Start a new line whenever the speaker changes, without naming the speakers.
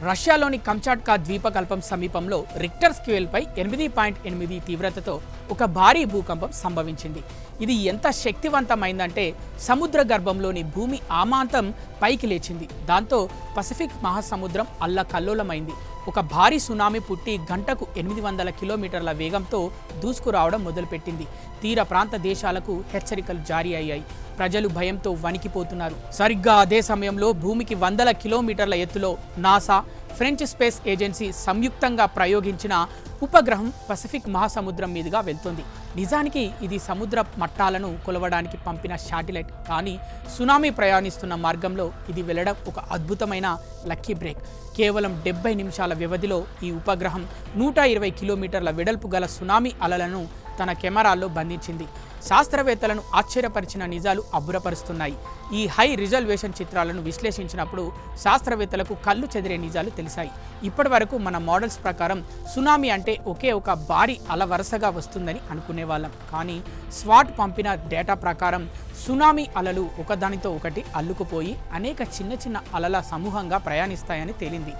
రష్యాలోని కంచాట్కా ద్వీపకల్పం సమీపంలో రిక్టర్ స్కేల్పై 8.8 తీవ్రతతో ఒక భారీ భూకంపం సంభవించింది. ఇది ఎంత శక్తివంతమైందంటే సముద్ర గర్భంలోని భూమి ఆమాంతం పైకి లేచింది. దాంతో పసిఫిక్ మహాసముద్రం అల్లకల్లోలమైంది. ఒక భారీ సునామీ పుట్టి గంటకు 800 కిలోమీటర్ల వేగంతో దూసుకురావడం మొదలుపెట్టింది. తీర ప్రాంత దేశాలకు హెచ్చరికలు జారీ అయ్యాయి. ప్రజలు భయంతో వణికిపోతున్నారు. సరిగ్గా అదే సమయంలో భూమికి 100 కిలోమీటర్ల ఎత్తులో నాసా, ఫ్రెంచ్ స్పేస్ ఏజెన్సీ సంయుక్తంగా ప్రయోగించిన ఉపగ్రహం పసిఫిక్ మహాసముద్రం మీదుగా వెళ్తుంది. నిజానికి ఇది సముద్ర మట్టాలను కొలవడానికి పంపిన శాటిలైట్. కానీ సునామీ ప్రయాణిస్తున్న మార్గంలో ఇది వెళ్ళడం ఒక అద్భుతమైన లక్కీ బ్రేక్. కేవలం 70 నిమిషాల వ్యవధిలో ఈ ఉపగ్రహం 120 కిలోమీటర్ల వెడల్పు గల సునామీ అలలను తన కెమెరాల్లో బంధించింది. శాస్త్రవేత్తలను ఆశ్చర్యపరిచిన నిజాలు అబ్బురపరుస్తున్నాయి. ఈ హై రిజల్యూషన్ చిత్రాలను విశ్లేషించినప్పుడు శాస్త్రవేత్తలకు కళ్ళు చెదిరే నిజాలు తెలిసాయి. ఇప్పటి వరకు మన మోడల్స్ ప్రకారం సునామీ అంటే ఒకే ఒక భారీ అల వరుసగా వస్తుందని అనుకునేవాళ్ళం. కానీ స్వాట్ పంపిన డేటా ప్రకారం సునామీ అలలు ఒకదానితో ఒకటి అల్లుకుపోయి అనేక చిన్న చిన్న అలల సమూహంగా ప్రయాణిస్తాయని తేలింది.